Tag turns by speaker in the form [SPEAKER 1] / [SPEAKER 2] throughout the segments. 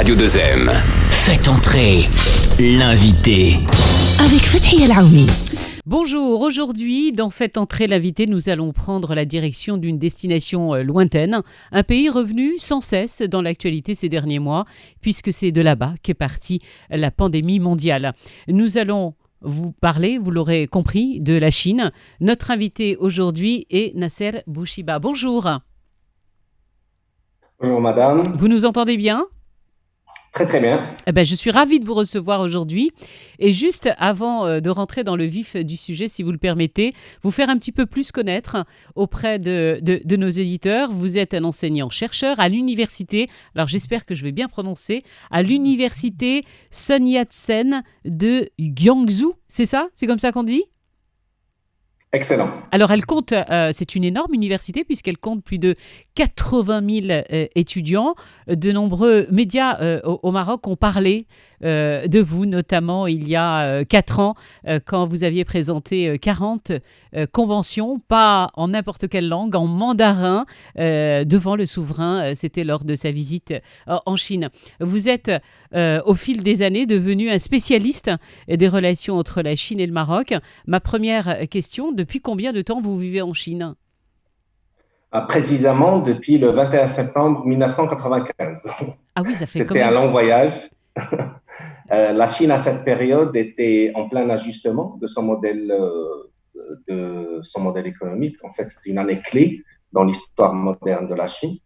[SPEAKER 1] Radio 2M.
[SPEAKER 2] Faites entrer l'invité.
[SPEAKER 3] Avec Fathia El-Aouni.
[SPEAKER 4] Bonjour, aujourd'hui, dans Faites entrer l'invité, nous allons prendre la direction d'une destination lointaine, un pays revenu sans cesse dans l'actualité ces derniers mois, puisque c'est de là-bas qu'est partie la pandémie mondiale. Nous allons vous parler, vous l'aurez compris, de la Chine. Notre invité aujourd'hui est Nasser Bouchiba. Bonjour.
[SPEAKER 5] Bonjour madame.
[SPEAKER 4] Vous nous entendez bien ?
[SPEAKER 5] Très très bien.
[SPEAKER 4] Je suis ravie de vous recevoir aujourd'hui. Et juste avant de rentrer dans le vif du sujet, si vous le permettez, vous faire un petit peu plus connaître auprès de nos éditeurs. Vous êtes un enseignant-chercheur à l'université, alors j'espère que je vais bien prononcer, à l'université Sun Yat-sen de Guangzhou. C'est ça ? C'est comme ça qu'on dit ?
[SPEAKER 5] Excellent.
[SPEAKER 4] Alors, elle compte, c'est une énorme université puisqu'elle compte plus de 80 000 étudiants. De nombreux médias au Maroc ont parlé de vous, notamment il y a 4 ans, quand vous aviez présenté 40 conventions, pas en n'importe quelle langue, en mandarin, devant le souverain. C'était lors de sa visite en Chine. Vous êtes, au fil des années, devenu un spécialiste des relations entre la Chine et le Maroc. Ma première question, depuis combien de temps vous vivez en Chine ?
[SPEAKER 5] Précisément depuis le 21 septembre 1995.
[SPEAKER 4] Ah oui, ça fait
[SPEAKER 5] C'était un long voyage. La Chine, à cette période, était en plein ajustement de son modèle économique. En fait, c'était une année clé dans l'histoire moderne de la Chine,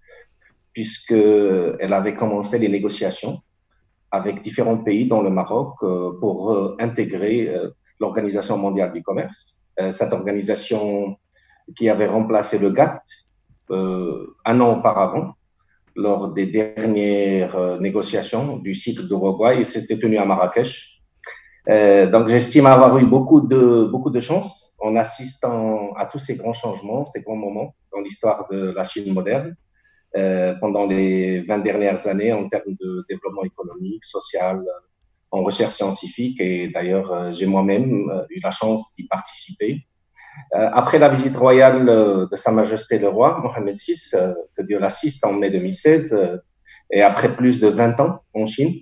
[SPEAKER 5] puisqu'elle avait commencé les négociations avec différents pays, dont le Maroc, pour intégrer l'Organisation mondiale du commerce. Cette organisation qui avait remplacé le GATT un an auparavant, lors des dernières négociations du cycle d'Uruguay, et c'était tenu à Marrakech. Donc, j'estime avoir eu beaucoup de chance en assistant à tous ces grands changements, ces grands moments dans l'histoire de la Chine moderne, pendant les 20 dernières années en termes de développement économique, social, en recherche scientifique. Et d'ailleurs, j'ai moi-même eu la chance d'y participer. Après la visite royale de Sa Majesté le Roi, Mohammed VI, que Dieu l'assiste, en mai 2016, et après plus de 20 ans en Chine,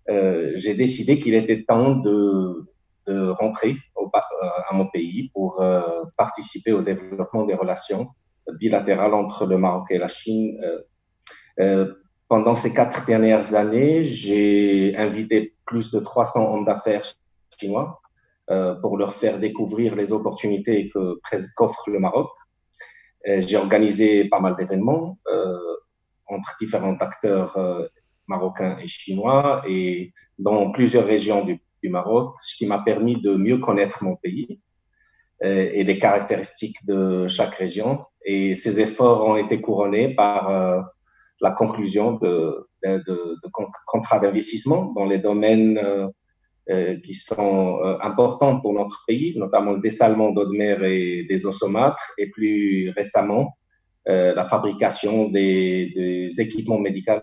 [SPEAKER 5] j'ai décidé qu'il était temps de rentrer à mon pays pour participer au développement des relations bilatérales entre le Maroc et la Chine. Pendant ces 4 dernières années, j'ai invité plus de 300 hommes d'affaires chinois pour leur faire découvrir les opportunités qu'offre le Maroc. J'ai organisé pas mal d'événements entre différents acteurs marocains et chinois et dans plusieurs régions du Maroc, ce qui m'a permis de mieux connaître mon pays et les caractéristiques de chaque région. Et ces efforts ont été couronnés par la conclusion de contrats d'investissement dans les domaines qui sont importants pour notre pays, notamment le dessalement d'eau de mer et des eaux saumâtres, et plus récemment, la fabrication des équipements médicaux.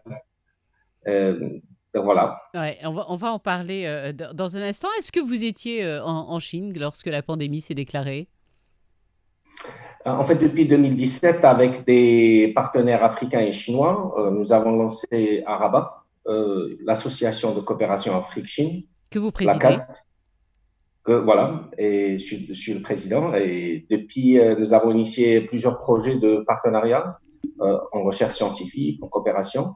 [SPEAKER 5] Donc voilà.
[SPEAKER 4] Ouais, on va en parler dans un instant. Est-ce que vous étiez en Chine lorsque la pandémie s'est déclarée ?
[SPEAKER 5] En fait, depuis 2017, avec des partenaires africains et chinois, nous avons lancé à Rabat l'association de coopération Afrique-Chine,
[SPEAKER 4] que vous présidez.
[SPEAKER 5] La CAD, voilà, et je suis le président. Et depuis, nous avons initié plusieurs projets de partenariat en recherche scientifique, en coopération.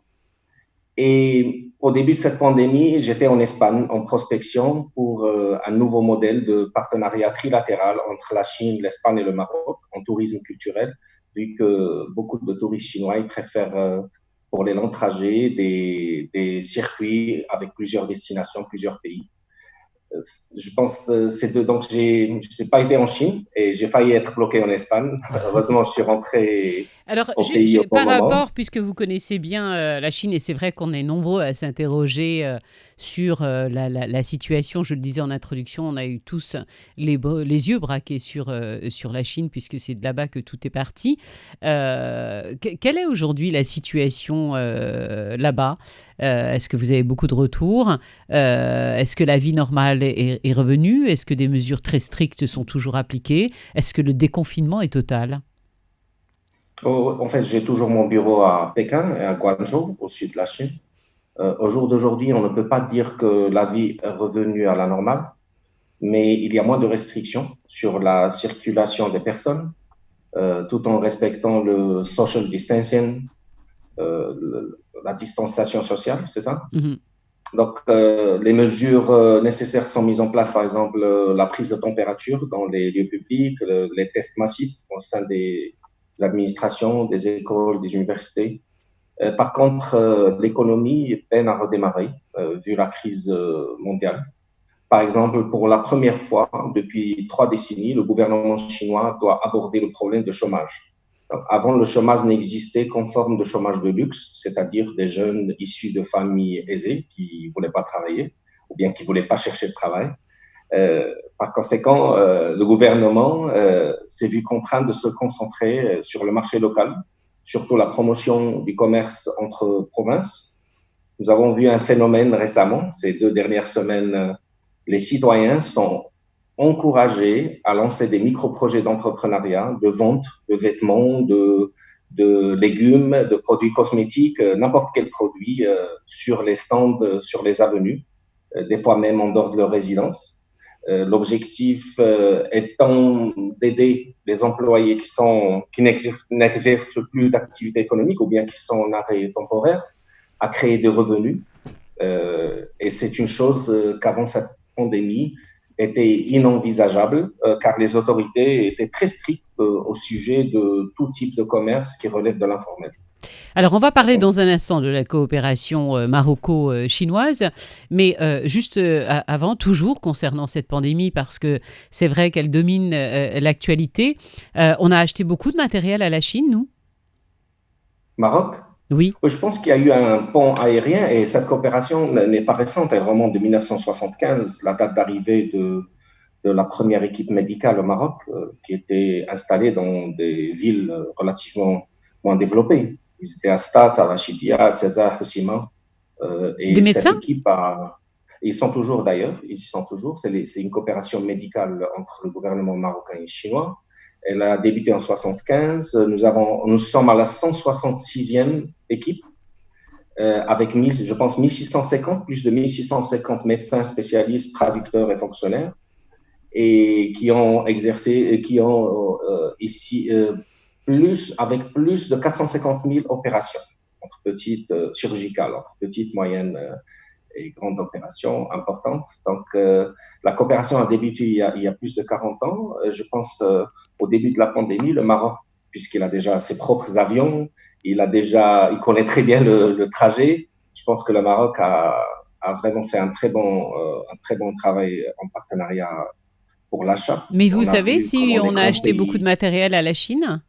[SPEAKER 5] Et au début de cette pandémie, j'étais en Espagne en prospection pour un nouveau modèle de partenariat trilatéral entre la Chine, l'Espagne et le Maroc en tourisme culturel, vu que beaucoup de touristes chinois ils préfèrent pour les longs trajets des circuits avec plusieurs destinations, plusieurs pays. Je pense donc je n'ai pas été en Chine et j'ai failli être bloqué en Espagne. Heureusement, je suis rentré au pays au bon
[SPEAKER 4] par
[SPEAKER 5] moment.
[SPEAKER 4] rapport, puisque vous connaissez bien la Chine, et c'est vrai qu'on est nombreux à s'interroger sur la situation. Je le disais en introduction, on a eu tous les yeux braqués sur la Chine, puisque c'est de là-bas que tout est parti. Quelle est aujourd'hui la situation là-bas ? Est-ce que vous avez beaucoup de retours ? Est-ce que la vie normale est revenue ? Est-ce que des mesures très strictes sont toujours appliquées ? Est-ce que le déconfinement est total ?
[SPEAKER 5] En fait, j'ai toujours mon bureau à Pékin et à Guangzhou, au sud de la Chine. Au jour d'aujourd'hui, on ne peut pas dire que la vie est revenue à la normale, mais il y a moins de restrictions sur la circulation des personnes, tout en respectant le social distancing, la distanciation sociale, c'est ça?
[SPEAKER 4] Mhm.
[SPEAKER 5] Donc, les mesures nécessaires sont mises en place, par exemple, la prise de température dans les lieux publics, les tests massifs au sein des administrations, des écoles, des universités. Par contre, l'économie peine à redémarrer vu la crise mondiale. Par exemple, pour la première fois depuis 3 décennies, le gouvernement chinois doit aborder le problème de chômage. Donc, avant, le chômage n'existait qu'en forme de chômage de luxe, c'est-à-dire des jeunes issus de familles aisées qui ne voulaient pas travailler ou bien qui ne voulaient pas chercher de travail. Par conséquent, le gouvernement s'est vu contraint de se concentrer sur le marché local, surtout la promotion du commerce entre provinces. Nous avons vu un phénomène récemment, ces 2 dernières semaines, les citoyens sont encouragés à lancer des micro-projets d'entrepreneuriat, de vente de vêtements, de légumes, de produits cosmétiques, n'importe quel produit sur les stands, sur les avenues, des fois même en dehors de leur résidence. L'objectif étant d'aider les employés qui n'exercent plus d'activité économique ou bien qui sont en arrêt temporaire à créer des revenus. Et c'est une chose qu'avant cette pandémie était inenvisageable car les autorités étaient très strictes au sujet de tout type de commerce qui relève de l'informel.
[SPEAKER 4] Alors, on va parler dans un instant de la coopération maroco-chinoise, mais juste avant, toujours concernant cette pandémie, parce que c'est vrai qu'elle domine l'actualité, on a acheté beaucoup de matériel à la Chine, nous?
[SPEAKER 5] Maroc?
[SPEAKER 4] Oui.
[SPEAKER 5] Je pense qu'il y a eu un pont aérien et cette coopération n'est pas récente, elle remonte de 1975, la date d'arrivée de la première équipe médicale au Maroc, qui était installée dans des villes relativement moins développées. Ils étaient à Stade, à Rachidia, à César, Hossima.
[SPEAKER 4] Des
[SPEAKER 5] Et
[SPEAKER 4] médecins?
[SPEAKER 5] cette équipe ils sont toujours d'ailleurs, ils y sont toujours. C'est une coopération médicale entre le gouvernement marocain et chinois. Elle a débuté en 1975. Nous sommes à la 166e équipe avec, je pense, 1650, plus de 1650 médecins spécialistes, traducteurs et fonctionnaires, et qui ont exercé, qui ont ici avec plus de 450 000 opérations, entre petites chirurgicales, entre petites, moyennes et grandes opérations importantes. Donc, la coopération a débuté il y a plus de 40 ans. Je pense au début de la pandémie, le Maroc, puisqu'il a déjà ses propres avions, il connaît très bien le trajet. Je pense que le Maroc a vraiment fait un très bon travail en partenariat pour l'achat.
[SPEAKER 4] Mais vous savez si on a acheté beaucoup de matériel à la Chine?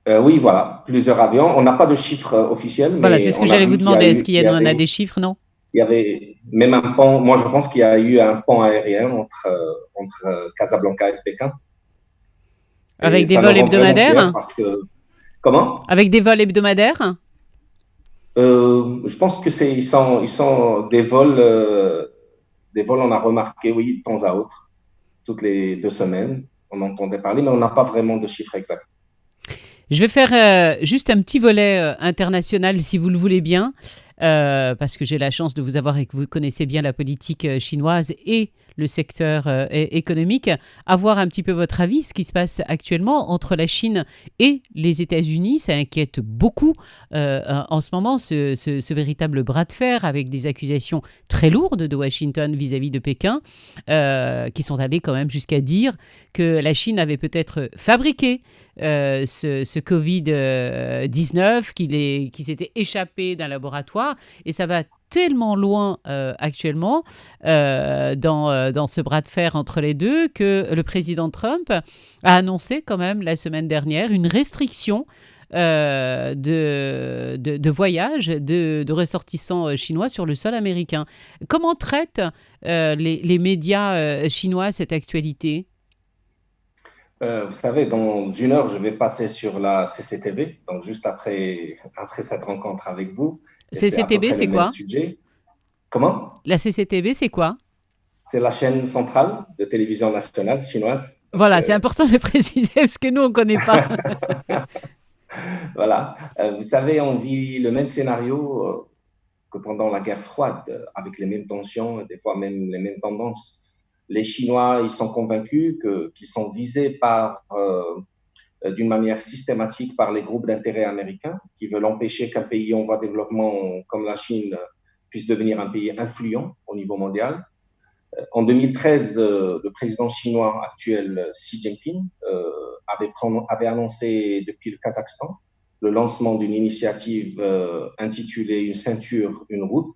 [SPEAKER 5] Oui, voilà, plusieurs avions. On n'a pas de chiffres officiels.
[SPEAKER 4] Voilà,
[SPEAKER 5] mais
[SPEAKER 4] c'est ce que j'allais vous demander. Est-ce qu'il y en a
[SPEAKER 5] des
[SPEAKER 4] des chiffres? Non?
[SPEAKER 5] Il y avait même un pont. Moi, je pense qu'il y a eu un pont aérien entre Casablanca et Pékin.
[SPEAKER 4] Avec des vols hebdomadaires?
[SPEAKER 5] Comment?
[SPEAKER 4] Avec des vols hebdomadaires?
[SPEAKER 5] Je pense que ils sont des vols. On a remarqué, oui, de temps à autre, toutes les 2 semaines, on entendait parler, mais on n'a pas vraiment de chiffres exacts.
[SPEAKER 4] Je vais faire juste un petit volet international, si vous le voulez bien, parce que j'ai la chance de vous avoir et que vous connaissez bien la politique chinoise et le secteur économique. Avoir un petit peu votre avis, ce qui se passe actuellement entre la Chine et les États-Unis. Ça inquiète beaucoup en ce moment, ce véritable bras de fer avec des accusations très lourdes de Washington vis-à-vis de Pékin, qui sont allées quand même jusqu'à dire que la Chine avait peut-être fabriqué ce Covid-19, qui s'était échappé d'un laboratoire, et ça va tellement loin actuellement dans ce bras de fer entre les deux que le président Trump a annoncé quand même la semaine dernière une restriction de voyage de ressortissants chinois sur le sol américain. Comment traitent les médias chinois cette actualité ?
[SPEAKER 5] Vous savez, dans 1 heure, je vais passer sur la CCTV, donc juste après cette rencontre avec vous.
[SPEAKER 4] CCTV, c'est quoi?
[SPEAKER 5] Comment?
[SPEAKER 4] La CCTV, c'est quoi?
[SPEAKER 5] C'est la chaîne centrale de télévision nationale chinoise.
[SPEAKER 4] Voilà, c'est important de le préciser parce que nous, on ne connaît pas.
[SPEAKER 5] Voilà. Vous savez, on vit le même scénario que pendant la guerre froide, avec les mêmes tensions, des fois même les mêmes tendances, les Chinois, ils sont convaincus qu'ils sont visés d'une manière systématique par les groupes d'intérêt américains qui veulent empêcher qu'un pays en voie de développement comme la Chine puisse devenir un pays influent au niveau mondial. En 2013, le président chinois actuel Xi Jinping avait annoncé depuis le Kazakhstan le lancement d'une initiative intitulée Une ceinture, une route.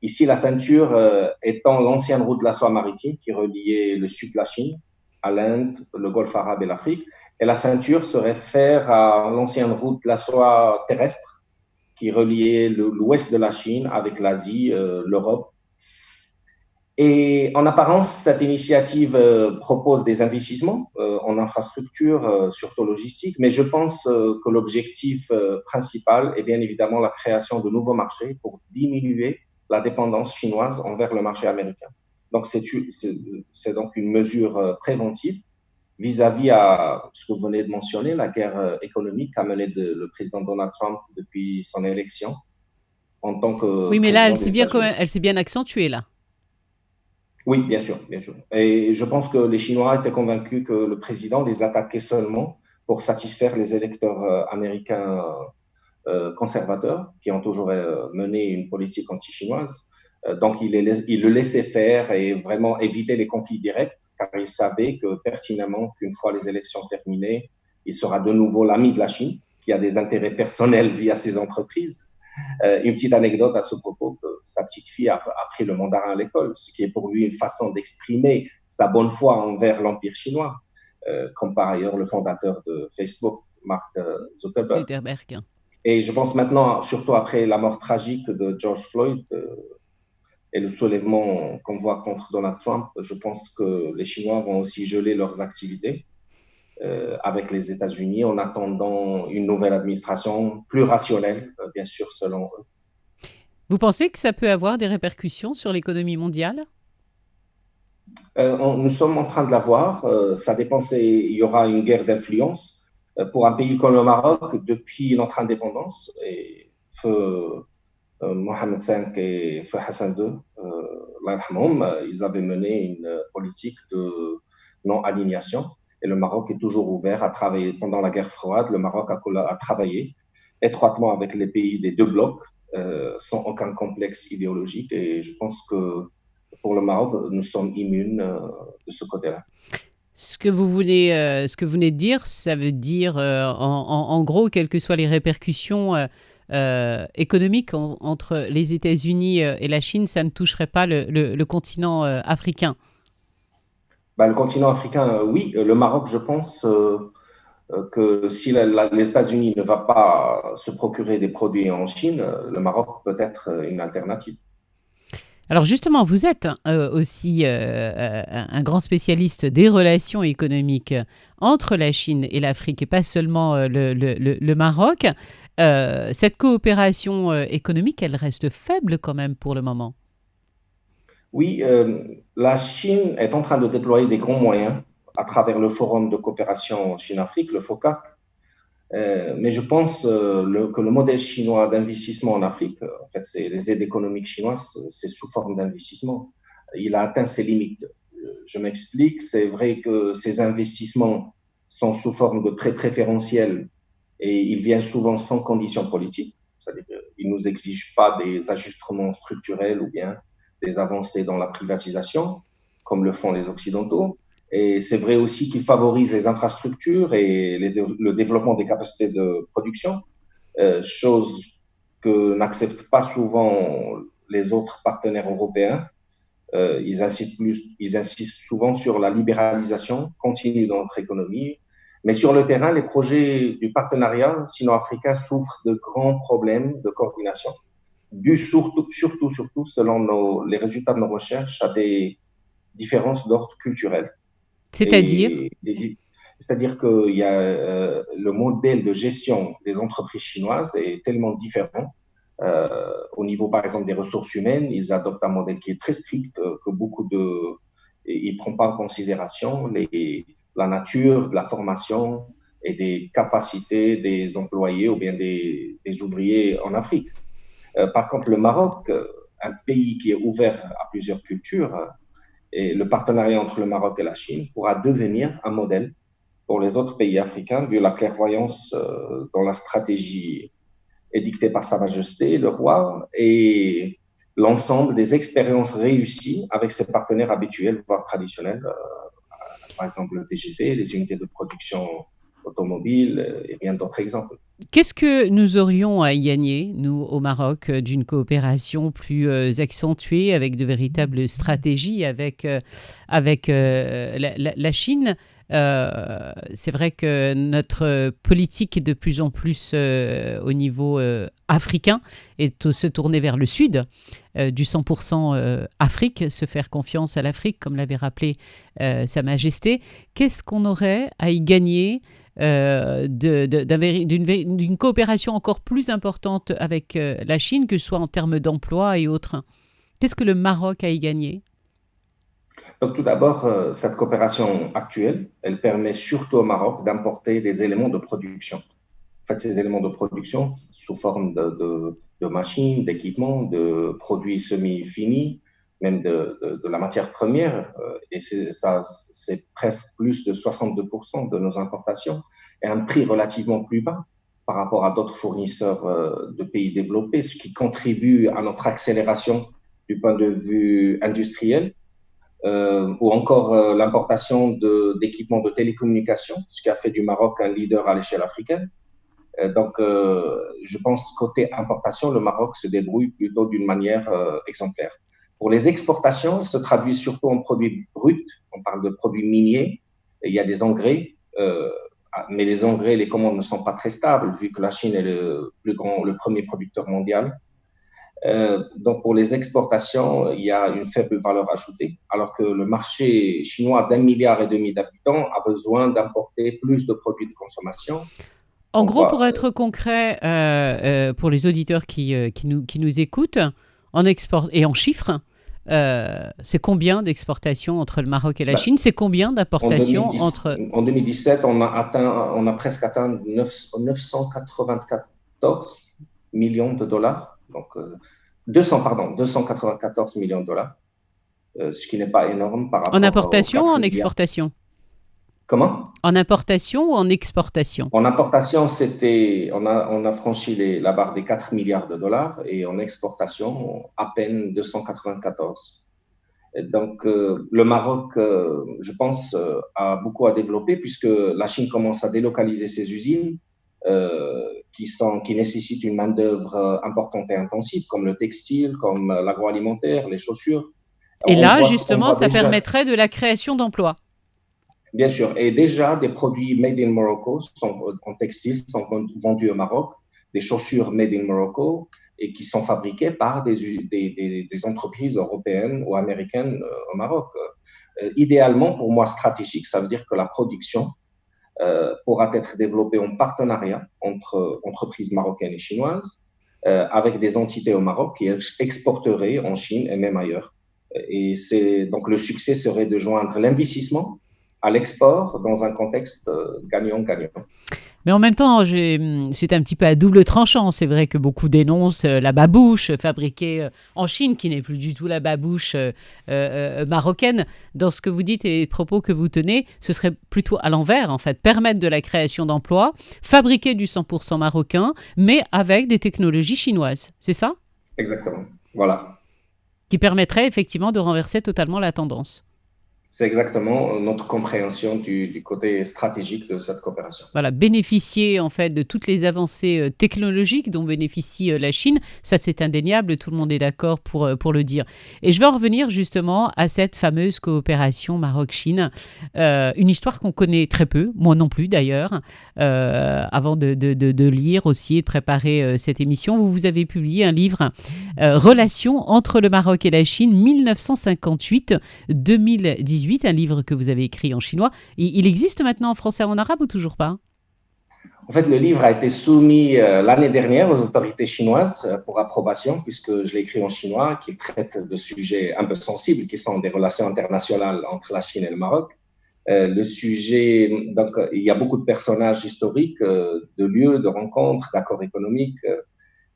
[SPEAKER 5] Ici, la ceinture étant l'ancienne route de la soie maritime qui reliait le sud de la Chine à l'Inde, le Golfe arabe et l'Afrique. Et la ceinture se réfère à l'ancienne route de la soie terrestre qui reliait l'ouest de la Chine avec l'Asie, l'Europe. Et en apparence, cette initiative propose des investissements en infrastructure, surtout logistique, mais je pense que l'objectif principal est bien évidemment la création de nouveaux marchés pour diminuer la dépendance chinoise envers le marché américain. Donc, c'est donc une mesure préventive vis-à-vis à ce que vous venez de mentionner, la guerre économique qu'a menée le président Donald Trump depuis son élection en tant que
[SPEAKER 4] Oui, mais là,
[SPEAKER 5] président
[SPEAKER 4] elle s'est bien accentuée, là.
[SPEAKER 5] Oui, bien sûr, bien sûr. Et je pense que les Chinois étaient convaincus que le président les attaquait seulement pour satisfaire les électeurs américains conservateurs qui ont toujours mené une politique anti-chinoise. Donc, il le laissait faire et vraiment éviter les conflits directs, car il savait que pertinemment qu'une fois les élections terminées, il sera de nouveau l'ami de la Chine, qui a des intérêts personnels via ses entreprises. Une petite anecdote à ce propos, que sa petite fille a appris le mandarin à l'école, ce qui est pour lui une façon d'exprimer sa bonne foi envers l'Empire chinois, comme par ailleurs le fondateur de Facebook, Mark Zuckerberg. Et je pense maintenant, surtout après la mort tragique de George Floyd et le soulèvement qu'on voit contre Donald Trump, je pense que les Chinois vont aussi geler leurs activités avec les États-Unis en attendant une nouvelle administration plus rationnelle, bien sûr, selon eux.
[SPEAKER 4] Vous pensez que ça peut avoir des répercussions sur l'économie mondiale ?
[SPEAKER 5] Nous sommes en train de la voir. Ça dépend, il y aura une guerre d'influence. Pour un pays comme le Maroc, depuis notre indépendance, et feu Mohamed V et feu Hassan II, ils avaient mené une politique de non-alignation. Et le Maroc est toujours ouvert à travailler. Pendant la guerre froide, le Maroc a travaillé étroitement avec les pays des deux blocs, sans aucun complexe idéologique. Et je pense que pour le Maroc, nous sommes immunes de ce côté-là.
[SPEAKER 4] Ce que vous venez de dire, ça veut dire, en gros, quelles que soient les répercussions économiques entre les États-Unis et la Chine, ça ne toucherait pas le continent africain.
[SPEAKER 5] Le continent africain, oui. Le Maroc, je pense que si les États-Unis ne vont pas se procurer des produits en Chine, le Maroc peut être une alternative.
[SPEAKER 4] Alors justement, vous êtes aussi un grand spécialiste des relations économiques entre la Chine et l'Afrique, et pas seulement le Maroc. Cette coopération économique, elle reste faible quand même pour le moment.
[SPEAKER 5] Oui, la Chine est en train de déployer des grands moyens à travers le Forum de coopération Chine-Afrique, le FOCAC. Mais je pense que le modèle chinois d'investissement en Afrique, en fait, les aides économiques chinoises, c'est sous forme d'investissement. Il a atteint ses limites. Je m'explique, c'est vrai que ces investissements sont sous forme de prêts préférentiels et ils viennent souvent sans conditions politiques. C'est-à-dire qu'ils ne nous exigent pas des ajustements structurels ou bien des avancées dans la privatisation, comme le font les Occidentaux. Et c'est vrai aussi qu'ils favorisent les infrastructures et le développement des capacités de production, chose que n'acceptent pas souvent les autres partenaires européens. Ils insistent souvent sur la libéralisation continue de notre économie. Mais sur le terrain, les projets du partenariat sino-africain souffrent de grands problèmes de coordination, dus surtout selon les résultats de nos recherches, à des différences d'ordre culturel.
[SPEAKER 4] C'est-à-dire
[SPEAKER 5] C'est-à-dire que le modèle de gestion des entreprises chinoises est tellement différent. Au niveau, par exemple, des ressources humaines, ils adoptent un modèle qui est très strict, ils ne prennent pas en considération la nature de la formation et des capacités des employés ou bien des ouvriers en Afrique. Par contre, le Maroc, un pays qui est ouvert à plusieurs cultures, et le partenariat entre le Maroc et la Chine pourra devenir un modèle pour les autres pays africains, vu la clairvoyance dans la stratégie édictée par Sa Majesté, le roi, et l'ensemble des expériences réussies avec ses partenaires habituels, voire traditionnels, par exemple le TGV, les unités de production automobile et bien d'autres exemples.
[SPEAKER 4] Qu'est-ce que nous aurions à y gagner, nous, au Maroc, d'une coopération plus accentuée, avec de véritables stratégies avec la Chine? C'est vrai que notre politique est de plus en plus au niveau africain et se tourner vers le sud, du 100% Afrique, se faire confiance à l'Afrique, comme l'avait rappelé Sa Majesté. Qu'est-ce qu'on aurait à y gagner d'une coopération encore plus importante avec la Chine, que ce soit en termes d'emploi et autres? Qu'est-ce que le Maroc a y gagné?
[SPEAKER 5] Donc, tout d'abord, cette coopération actuelle, elle permet surtout au Maroc d'importer des éléments de production. En fait, ces éléments de production sous forme de machines, d'équipements, de produits semi-finis, même de la matière première, et c'est presque plus de 62% de nos importations, et un prix relativement plus bas par rapport à d'autres fournisseurs de pays développés, ce qui contribue à notre accélération du point de vue industriel, ou encore l'importation d'équipements de télécommunications, ce qui a fait du Maroc un leader à l'échelle africaine. Donc, je pense côté importation, le Maroc se débrouille plutôt d'une manière exemplaire. Pour les exportations, se traduisent surtout en produits bruts. On parle de produits miniers. Il y a des engrais, mais les engrais, les commandes ne sont pas très stables, vu que la Chine est le premier producteur mondial. Donc, pour les exportations, il y a une faible valeur ajoutée, alors que le marché chinois d'1,5 milliard d'habitants a besoin d'importer plus de produits de consommation.
[SPEAKER 4] En gros, pour être concret, pour les auditeurs qui nous écoutent, en export et en chiffres, c'est combien d'exportations entre le Maroc et la Chine? C'est combien d'importations entre...
[SPEAKER 5] En 2017, on a presque atteint 994 millions de dollars. Donc, 294 millions de dollars, ce qui n'est pas énorme par rapport
[SPEAKER 4] en importation ou en
[SPEAKER 5] exportation.
[SPEAKER 4] Comment? En importation ou en exportation?
[SPEAKER 5] En importation, on a franchi la barre des 4 milliards de dollars, et en exportation, à peine 294. Et donc, le Maroc, je pense, a beaucoup à développer, puisque la Chine commence à délocaliser ses usines qui nécessitent une main-d'œuvre importante et intensive, comme le textile, comme l'agroalimentaire, les chaussures.
[SPEAKER 4] Et là, justement, ça permettrait de la création d'emplois.
[SPEAKER 5] Bien sûr. Et déjà, des produits made in Morocco en textile sont vendus au Maroc, des chaussures made in Morocco, et qui sont fabriquées par des entreprises européennes ou américaines au Maroc. Idéalement, pour moi, stratégique, ça veut dire que la production pourra être développée en partenariat entre entreprises marocaines et chinoises, avec des entités au Maroc qui exporteraient en Chine et même ailleurs. Et donc le succès serait de joindre l'investissement à l'export dans un contexte gagnant-gagnant.
[SPEAKER 4] Mais en même temps, c'est un petit peu à double tranchant. C'est vrai que beaucoup dénoncent la babouche fabriquée en Chine, qui n'est plus du tout la babouche marocaine. Dans ce que vous dites et les propos que vous tenez, ce serait plutôt à l'envers, en fait. Permettre de la création d'emplois, fabriquer du 100% marocain, mais avec des technologies chinoises. C'est ça?
[SPEAKER 5] Exactement. Voilà.
[SPEAKER 4] Qui permettrait effectivement de renverser totalement la tendance.
[SPEAKER 5] C'est exactement notre compréhension du côté stratégique de cette coopération.
[SPEAKER 4] Voilà, bénéficier en fait de toutes les avancées technologiques dont bénéficie la Chine, ça c'est indéniable, tout le monde est d'accord pour le dire. Et je vais en revenir justement à cette fameuse coopération Maroc-Chine, une histoire qu'on connaît très peu, moi non plus d'ailleurs, avant de lire aussi et de préparer cette émission. Vous avez publié un livre, Relations entre le Maroc et la Chine, 1958-2018. Un livre que vous avez écrit en chinois. Il existe maintenant en français et en arabe ou toujours pas?
[SPEAKER 5] En fait, le livre a été soumis l'année dernière aux autorités chinoises pour approbation, puisque je l'ai écrit en chinois, qui traite de sujets un peu sensibles, qui sont des relations internationales entre la Chine et le Maroc. Le sujet, donc, il y a beaucoup de personnages historiques, de lieux, de rencontres, d'accords économiques.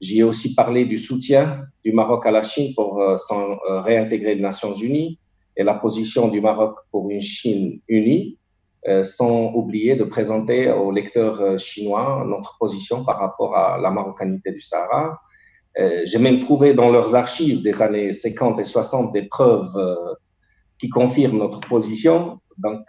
[SPEAKER 5] J'y ai aussi parlé du soutien du Maroc à la Chine pour réintégrer les Nations Unies et la position du Maroc pour une Chine unie, sans oublier de présenter aux lecteurs chinois notre position par rapport à la marocanité du Sahara. J'ai même trouvé dans leurs archives des années 50 et 60 des preuves qui confirment notre position, donc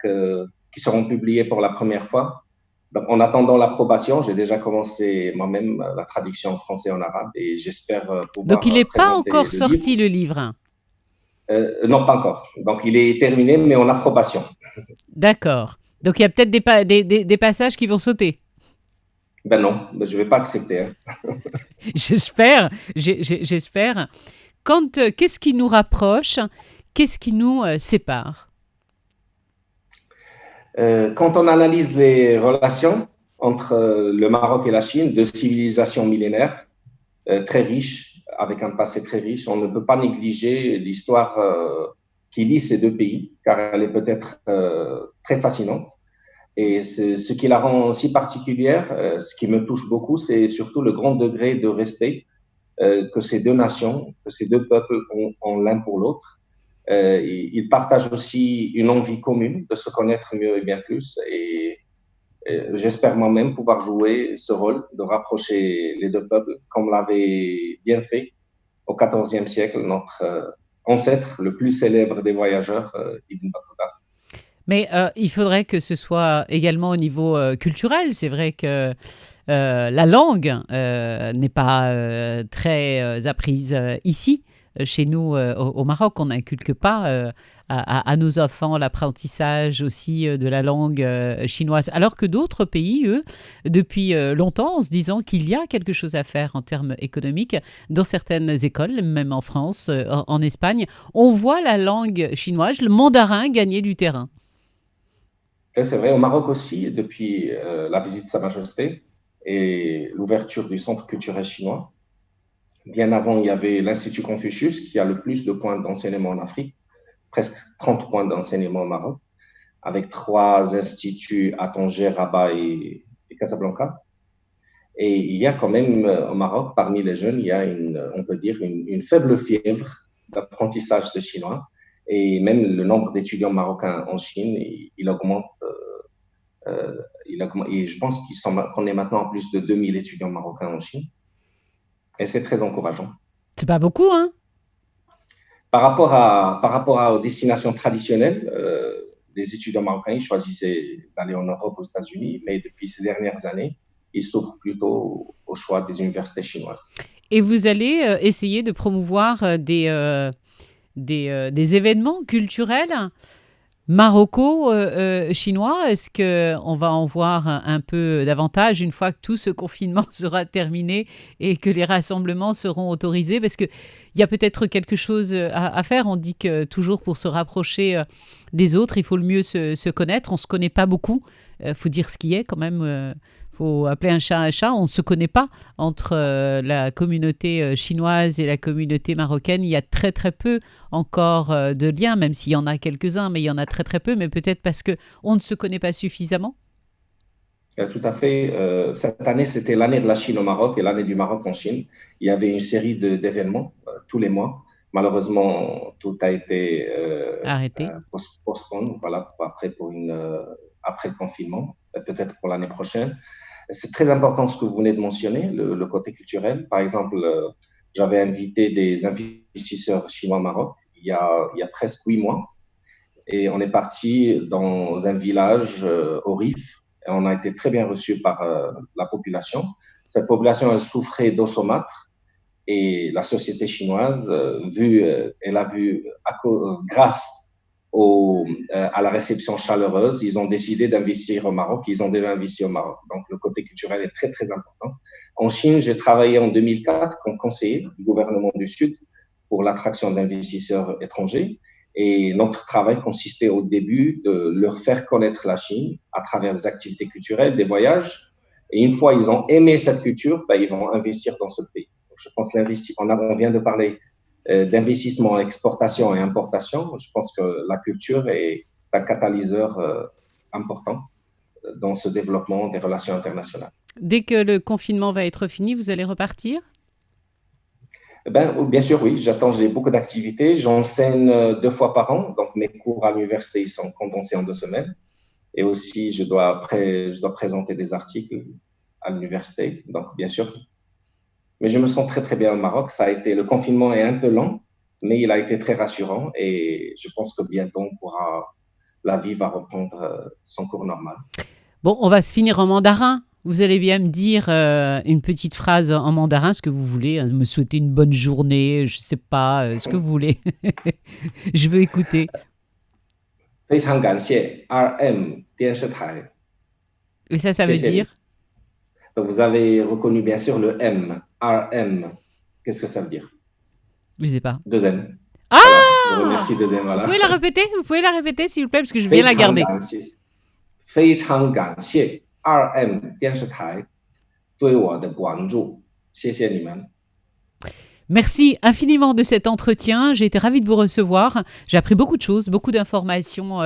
[SPEAKER 5] qui seront publiées pour la première fois. Donc, en attendant l'approbation, j'ai déjà commencé moi-même la traduction en français et en arabe et j'espère pouvoir
[SPEAKER 4] Donc, il n'est pas
[SPEAKER 5] présenter
[SPEAKER 4] encore
[SPEAKER 5] le
[SPEAKER 4] sorti,
[SPEAKER 5] livre.
[SPEAKER 4] le livre.
[SPEAKER 5] Non, pas encore. Donc, il est terminé, mais en approbation.
[SPEAKER 4] D'accord. Donc, il y a peut-être des passages qui vont sauter.
[SPEAKER 5] Ben non, je ne vais pas accepter. Hein.
[SPEAKER 4] J'espère. Qu'est-ce qui nous rapproche? Qu'est-ce qui nous sépare?
[SPEAKER 5] Quand on analyse les relations entre le Maroc et la Chine, deux civilisations millénaires très riches, avec un passé très riche, on ne peut pas négliger l'histoire qui lie ces deux pays, car elle est peut-être très fascinante. Et ce qui la rend si particulière, ce qui me touche beaucoup, c'est surtout le grand degré de respect que ces deux nations, que ces deux peuples ont l'un pour l'autre. Ils partagent aussi une envie commune de se connaître mieux et bien plus. Et j'espère moi-même pouvoir jouer ce rôle de rapprocher les deux peuples, comme l'avait bien fait au XIVe siècle notre ancêtre le plus célèbre des voyageurs, Ibn Battuta.
[SPEAKER 4] Mais il faudrait que ce soit également au niveau culturel. C'est vrai que la langue n'est pas très apprise ici. Chez nous, au Maroc, on n'inculque pas à nos enfants l'apprentissage aussi de la langue chinoise. Alors que d'autres pays, eux, depuis longtemps, en se disant qu'il y a quelque chose à faire en termes économiques, dans certaines écoles, même en France, en Espagne, on voit la langue chinoise, le mandarin, gagner du terrain.
[SPEAKER 5] C'est vrai, au Maroc aussi, depuis la visite de Sa Majesté et l'ouverture du Centre culturel chinois. Bien avant, il y avait l'Institut Confucius, qui a le plus de points d'enseignement en Afrique, presque 30 points d'enseignement au Maroc, avec 3 instituts à Tanger, Rabat et Casablanca. Et il y a quand même au Maroc, parmi les jeunes, il y a on peut dire une faible fièvre d'apprentissage de chinois. Et même le nombre d'étudiants marocains en Chine, il augmente. Et je pense qu'on est maintenant à plus de 2000 étudiants marocains en Chine. Et c'est très encourageant.
[SPEAKER 4] C'est pas beaucoup, hein?
[SPEAKER 5] Par rapport aux destinations traditionnelles, les étudiants marocains ils choisissaient d'aller en Europe, aux États-Unis, mais depuis ces dernières années, ils s'ouvrent plutôt au choix des universités chinoises.
[SPEAKER 4] Et vous allez essayer de promouvoir des événements culturels maroco-chinois. Est-ce qu'on va en voir un peu davantage une fois que tout ce confinement sera terminé et que les rassemblements seront autorisés? Parce qu'il y a peut-être quelque chose à faire. On dit que toujours pour se rapprocher des autres, il faut le mieux se connaître. On ne se connaît pas beaucoup. Faut dire ce qui est quand même. Faut appeler un chat un chat. On ne se connaît pas entre la communauté chinoise et la communauté marocaine. Il y a très très peu encore de liens, même s'il y en a quelques-uns, mais il y en a très très peu, mais peut-être parce qu'on ne se connaît pas suffisamment.
[SPEAKER 5] Tout à fait. Cette année, c'était l'année de la Chine au Maroc et l'année du Maroc en Chine. Il y avait une série d'événements tous les mois. Malheureusement, tout a été
[SPEAKER 4] Arrêté.
[SPEAKER 5] postpone, voilà, après le confinement, peut-être pour l'année prochaine. C'est très important ce que vous venez de mentionner, le côté culturel. Par exemple, j'avais invité des investisseurs chinois au Maroc il y a presque 8 mois. Et on est parti dans un village au Rif. Et on a été très bien reçus par la population. Cette population, elle souffrait d'eau saumâtre. Et la société chinoise, elle a vu, grâce à la réception chaleureuse, ils ont décidé d'investir au Maroc. Ils ont déjà investi au Maroc. Donc, le côté culturel est très, très important. En Chine, j'ai travaillé en 2004 comme conseiller du gouvernement du Sud pour l'attraction d'investisseurs étrangers. Et notre travail consistait au début de leur faire connaître la Chine à travers des activités culturelles, des voyages. Et une fois ils ont aimé cette culture, ils vont investir dans ce pays. Donc, je pense on vient de parler d'investissement, exportation et importation. Je pense que la culture est un catalyseur important dans ce développement des relations internationales.
[SPEAKER 4] Dès que le confinement va être fini, vous allez repartir?
[SPEAKER 5] Bien sûr, oui. J'ai beaucoup d'activités. J'enseigne 2 fois par an. Donc, mes cours à l'université, ils sont condensés en 2 semaines. Et aussi, je dois présenter des articles à l'université. Donc, bien sûr. Mais je me sens très, très bien au Maroc. Le confinement est un peu lent, mais il a été très rassurant. Et je pense que bientôt, la vie va reprendre son cours normal.
[SPEAKER 4] Bon, on va se finir en mandarin. Vous allez bien me dire une petite phrase en mandarin, ce que vous voulez, hein, me souhaiter une bonne journée, je ne sais pas, ce que vous voulez. Je veux écouter.
[SPEAKER 5] 非常感谢 RM 电视台.
[SPEAKER 4] Et ça veut dire
[SPEAKER 5] Donc, vous avez reconnu bien sûr le M, RM. Qu'est-ce que ça veut dire?
[SPEAKER 4] Je ne sais pas.
[SPEAKER 5] 2M.
[SPEAKER 4] Ah
[SPEAKER 5] Voilà. Je remercie 2M. Voilà.
[SPEAKER 4] Vous pouvez la répéter, s'il vous plaît, parce que je vais la garder.
[SPEAKER 5] 非常感谢 RM 电视台对我的关注，谢谢你们。
[SPEAKER 4] Merci infiniment de cet entretien. J'ai été ravie de vous recevoir. J'ai appris beaucoup de choses, beaucoup d'informations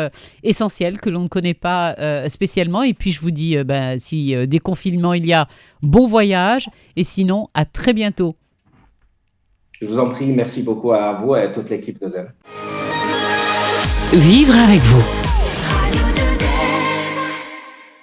[SPEAKER 4] essentielles que l'on ne connaît pas spécialement. Et puis, je vous dis, si déconfinement il y a, bon voyage. Et sinon, à très bientôt.
[SPEAKER 5] Je vous en prie, merci beaucoup à vous et à toute l'équipe de Zen.
[SPEAKER 2] Vivre avec vous.